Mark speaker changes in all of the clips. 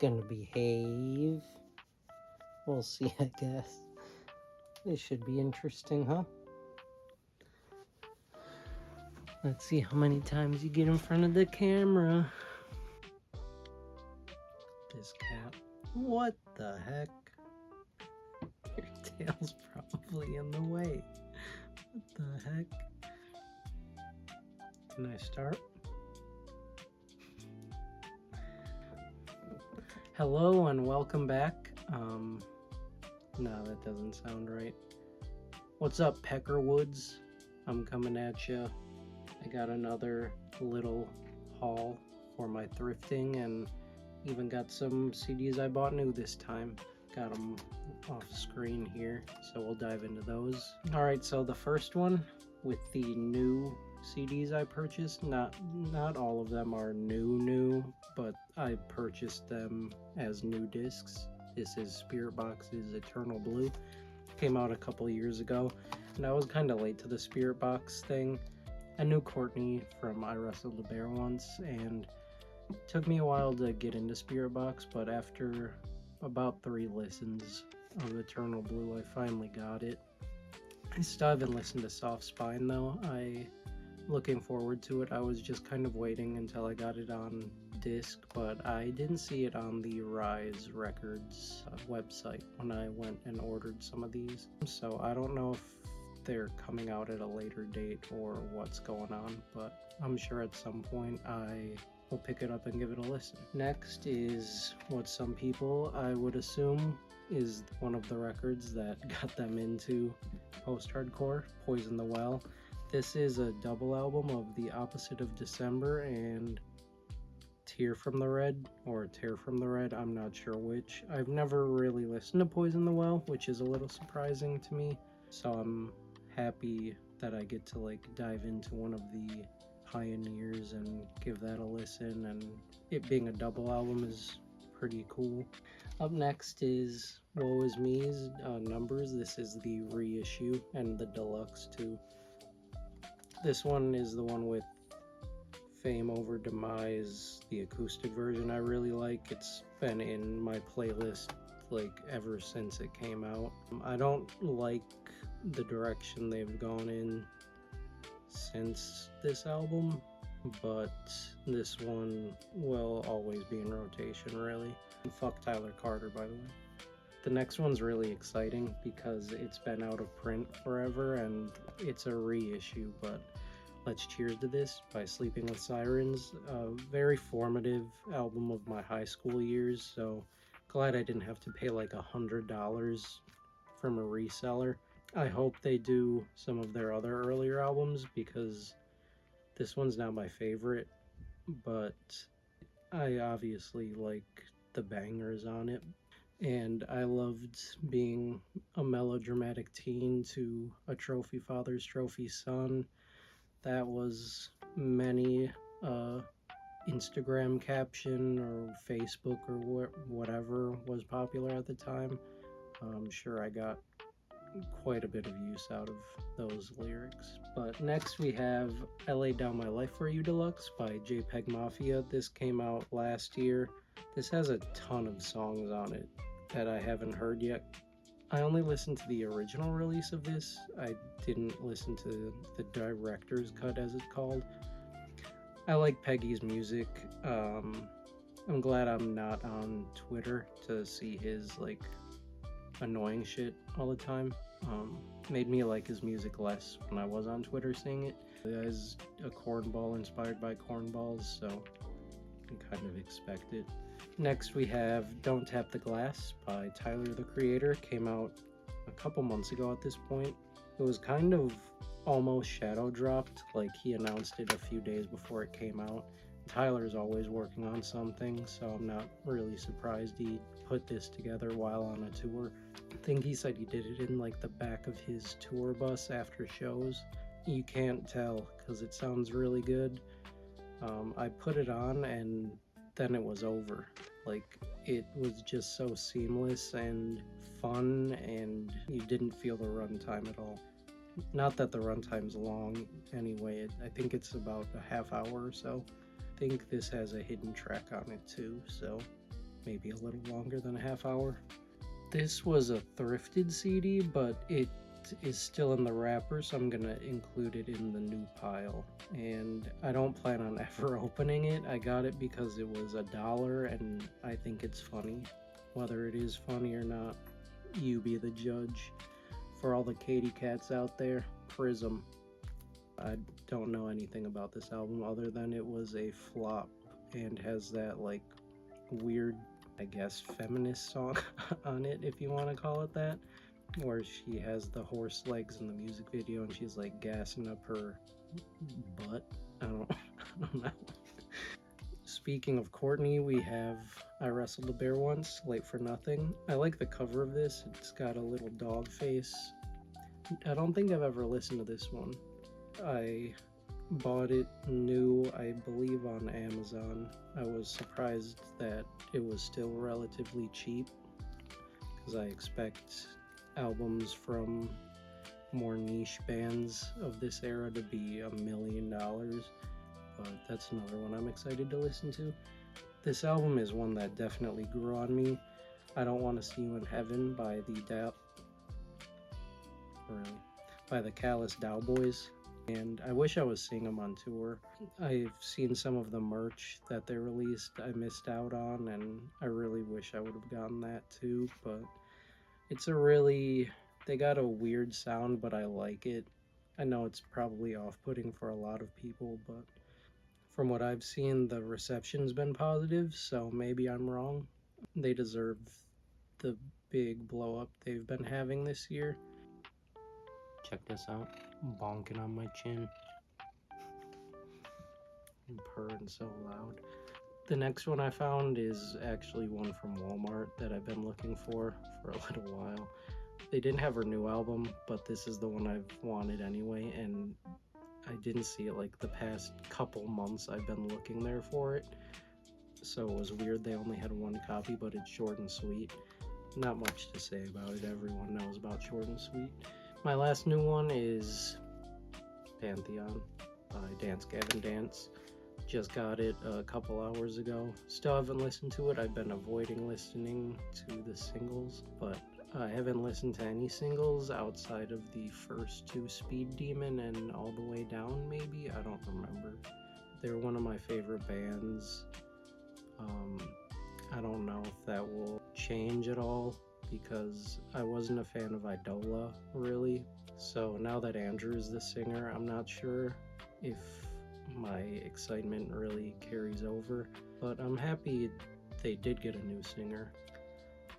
Speaker 1: gonna behave. We'll see, I guess. This should be interesting, huh? Let's see how many times you get in front of the camera. This cat. What the heck? Your tail's probably in the way. What the heck? Can I start? Hello and welcome back. No, that doesn't sound right. What's up, Peckerwoods? I'm coming at you. I got another little haul for my thrifting and even got some CDs I bought new this time. Got them off screen here, so we'll dive into those. Alright, so the first one with the new CDs I purchased, not all of them are new, but I purchased them as new discs. This is Spiritbox's Eternal Blue. Came out a couple years ago, and I was kind of late to the Spiritbox thing. I knew Courtney from I Wrestled the Bear once, and it took me a while to get into Spiritbox, but after about 3 listens of Eternal Blue, I finally got it. I still haven't listened to Soft Spine though. Looking forward to it. I was just kind of waiting until I got it on disc, but I didn't see it on the Rise Records website when I went and ordered some of these. So I don't know if they're coming out at a later date or what's going on, but I'm sure at some point I will pick it up and give it a listen. Next is what some people, I would assume, is one of the records that got them into post-hardcore, Poison the Well. This is a double album of The Opposite of December and Tear from the Red, or Tear from the Red, I'm not sure which. I've never really listened to Poison the Well, which is a little surprising to me, so I'm happy that I get to dive into one of the pioneers and give that a listen, and it being a double album is pretty cool. Up next is Woe Is Me's Numbers. This is the reissue and the deluxe too. This one is the one with Fame Over Demise, the acoustic version I really like. It's been in my playlist ever since it came out. I don't like the direction they've gone in since this album, but this one will always be in rotation, really. And fuck Tyler Carter, by the way. The next one's really exciting because it's been out of print forever and it's a reissue, but let's cheers to this by Sleeping with Sirens. A very formative album of my high school years, so glad I didn't have to pay like $100 from a reseller. I hope they do some of their other earlier albums because this one's not my favorite, but I obviously like the bangers on it. And I loved being a melodramatic teen to a trophy father's trophy son. That was many Instagram caption or Facebook or whatever was popular at the time. I'm sure I got quite a bit of use out of those lyrics. But next we have I Laid Down My Life For You Deluxe by JPEG Mafia. This came out last year. This has a ton of songs on it that I haven't heard yet. I only listened to the original release of this. I didn't listen to the director's cut, as it's called. I like Peggy's music. I'm glad I'm not on Twitter to see his annoying shit all the time. Made me like his music less when I was on Twitter seeing it. The guy's a cornball inspired by cornballs, so you can kind of expect it. Next we have Don't Tap the Glass by Tyler, the Creator. Came out a couple months ago at this point. It was kind of almost shadow dropped, he announced it a few days before it came out. Tyler's always working on something, so I'm not really surprised he put this together while on a tour. I think he said he did it in the back of his tour bus after shows. You can't tell because it sounds really good. I put it on and then it was over. It was just so seamless and fun, and you didn't feel the runtime at all. Not that the runtime's long anyway. I think it's about a half hour or so. I think this has a hidden track on it too, so maybe a little longer than a half hour. This was a thrifted CD, but it is still in the wrapper, so I'm gonna include it in the new pile. And I don't plan on ever opening it. I got it because it was $1 and I think it's funny. Whether it is funny or not, you be the judge. For all the Katy cats out there, Prism. I don't know anything about this album other than it was a flop and has that like weird, I guess, feminist song on it, if you want to call it that, where she has the horse legs in the music video and she's like gassing up her butt. I don't know. Speaking of Courtney, we have I Wrestled a Bear Once, Late for Nothing. I like the cover of this. It's got a little dog face. I don't think I've ever listened to this one. I bought it new, I believe, on Amazon. I was surprised that it was still relatively cheap, because I expect albums from more niche bands of this era to be $1 million, but that's another one I'm excited to listen to. This album is one that definitely grew on me. I Don't Want to See You in Heaven by the Callous Dowboys, and I wish I was seeing them on tour. I've seen some of the merch that they released I missed out on, and I really wish I would have gotten that too, but they got a weird sound, but I like it. I know it's probably off-putting for a lot of people, but from what I've seen, the reception's been positive, so maybe I'm wrong. They deserve the big blow-up they've been having this year. Check this out. I'm bonking on my chin. I'm purring so loud. The next one I found is actually one from Walmart that I've been looking for a little while. They didn't have her new album, but this is the one I've wanted anyway, and I didn't see it like the past couple months I've been looking there for it. So it was weird they only had one copy, but it's short and sweet. Not much to say about it, everyone knows about short and sweet. My last new one is Pantheon by Dance Gavin Dance. Just got it a couple hours ago. Still haven't listened to it. I've been avoiding listening to the singles, but I haven't listened to any singles outside of the first two, Speed Demon and All the Way Down, maybe? I don't remember. They're one of my favorite bands. I don't know if that will change at all, because I wasn't a fan of Idola, really. So now that Andrew is the singer, I'm not sure if my excitement really carries over. But I'm happy they did get a new singer.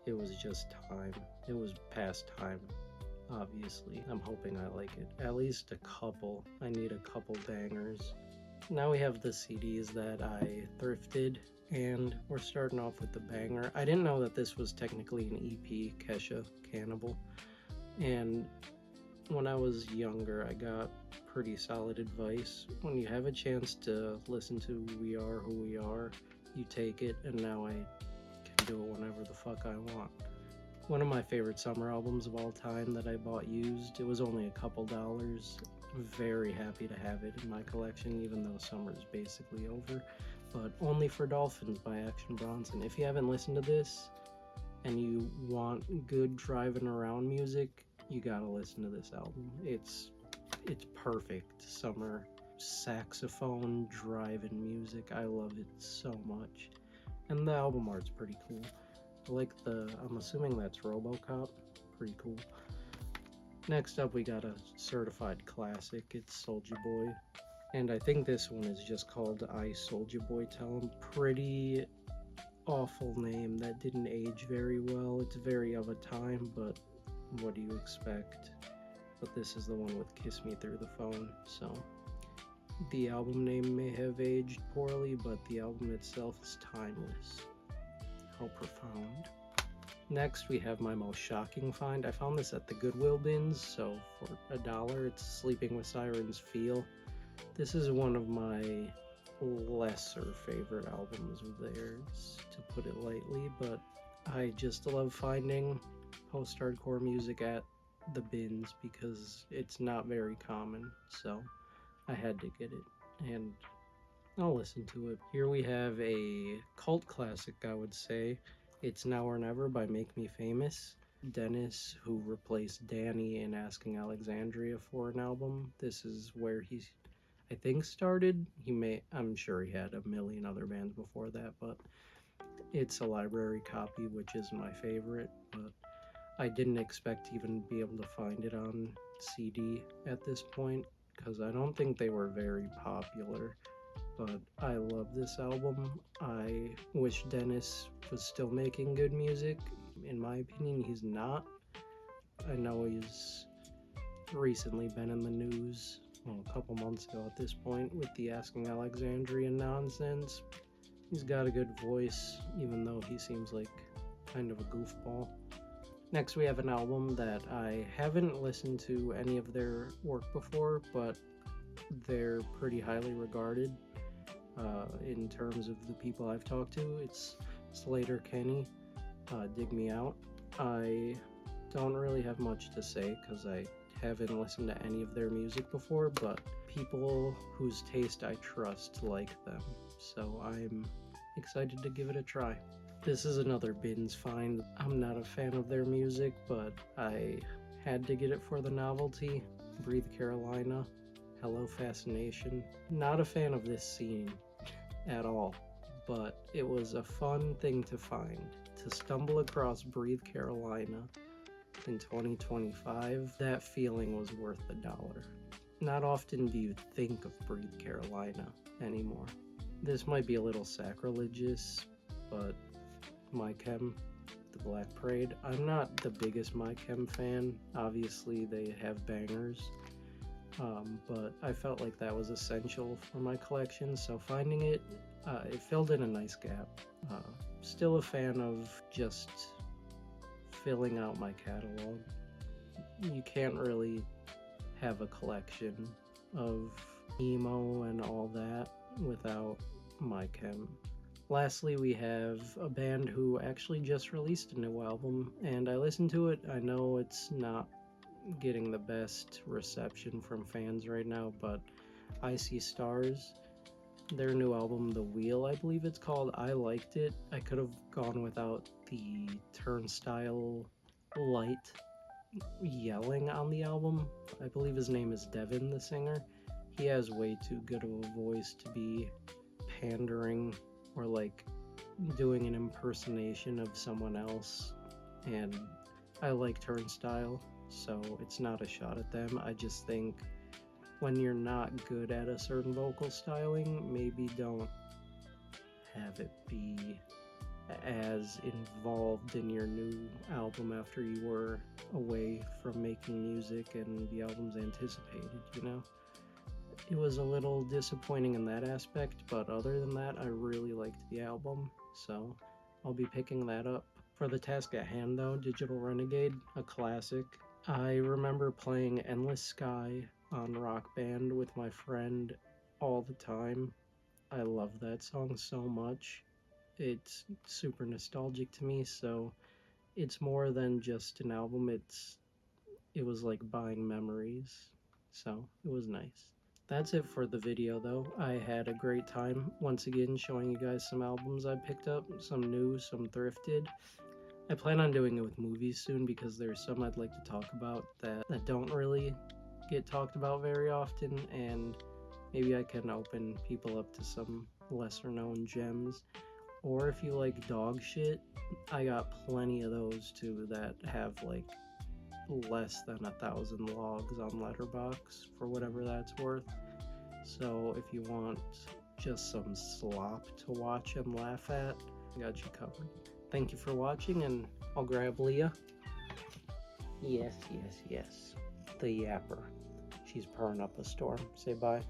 Speaker 1: It was just time. It was past time, obviously. I'm hoping I like it. At least a couple. I need a couple bangers. Now we have the CDs that I thrifted, and we're starting off with the banger. I didn't know that this was technically an EP, Kesha Cannibal, and when I was younger I got pretty solid advice. When you have a chance to listen to We Are Who We Are, you take it, and now I can do it whenever the fuck I want. One of my favorite summer albums of all time that I bought used. It was only a couple dollars. I'm very happy to have it in my collection, even though summer's basically over. But Only for Dolphins by Action Bronson. If you haven't listened to this and you want good driving around music, you gotta listen to this album. It's perfect summer saxophone driving music. I love it so much. And the album art's pretty cool. I like I'm assuming that's RoboCop. Pretty cool. Next up, we got a certified classic. It's Soulja Boy. And I think this one is just called I Soulja Boy Tell 'Em. Pretty awful name that didn't age very well. It's very of a time, but what do you expect? But this is the one with Kiss Me Through the Phone, so the album name may have aged poorly, but the album itself is timeless. How profound. Next, we have my most shocking find. I found this at the Goodwill bins, so for $1, it's Sleeping with Sirens Feel. This is one of my lesser favorite albums of theirs, to put it lightly, but I just love finding post-hardcore music at the bins because it's not very common, so I had to get it. And I'll listen to it. Here we have a cult classic, I would say. It's Now or Never by Make Me Famous. Dennis, who replaced Danny in Asking Alexandria for an album. This is where he, I think, started. I'm sure he had a million other bands before that, but it's a library copy, which is my favorite. But I didn't expect to even be able to find it on CD at this point, because I don't think they were very popular. But I love this album. I wish Dennis was still making good music. In my opinion, he's not. I know he's recently been in the news, well, a couple months ago at this point, with the Asking Alexandria nonsense. He's got a good voice, even though he seems like kind of a goofball. Next, we have an album that I haven't listened to any of their work before, but they're pretty highly regarded. In terms of the people I've talked to, it's Slater Kenny, Dig Me Out. I don't really have much to say because I haven't listened to any of their music before, but people whose taste I trust like them, so I'm excited to give it a try. This is another bins find. I'm not a fan of their music, but I had to get it for the novelty. Breathe Carolina, Hello Fascination. Not a fan of this scene at all, but it was a fun thing to find. To stumble across Breathe Carolina in 2025, that feeling was worth $1. Not often do you think of Breathe Carolina anymore. This might be a little sacrilegious, but My Chem, The Black Parade. I'm not the biggest My Chem fan. Obviously, they have bangers. But I felt like that was essential for my collection, so finding it, it filled in a nice gap. Still a fan of just filling out my catalog. You can't really have a collection of emo and all that without My Chem. Lastly, we have a band who actually just released a new album, and I listened to it. I know it's not getting the best reception from fans right now, but I See Stars, their new album, The Wheel, I believe it's called, I liked it. I could have gone without the turnstile light yelling on the album. I believe his name is Devin, the singer. He has way too good of a voice to be pandering or like doing an impersonation of someone else, and I like Turnstile, so it's not a shot at them. I just think when you're not good at a certain vocal styling, maybe don't have it be as involved in your new album after you were away from making music and the album's anticipated, you know? It was a little disappointing in that aspect, but other than that, I really liked the album, so I'll be picking that up. For the task at hand though, Digital Renegade, a classic. I remember playing Endless Sky on Rock Band with my friend all the time. I love that song so much. It's super nostalgic to me, so it's more than just an album. It was like buying memories, so it was nice. That's it for the video though. I had a great time once again showing you guys some albums I picked up, some new, some thrifted. I plan on doing it with movies soon because there's some I'd like to talk about that don't really get talked about very often, and maybe I can open people up to some lesser known gems. Or if you like dog shit, I got plenty of those too that have like less than 1,000 logs on Letterboxd for whatever that's worth. So if you want just some slop to watch and laugh at, I got you covered. Thank you for watching, and I'll grab Leah. Yes, the yapper. She's purring up a storm. Say bye.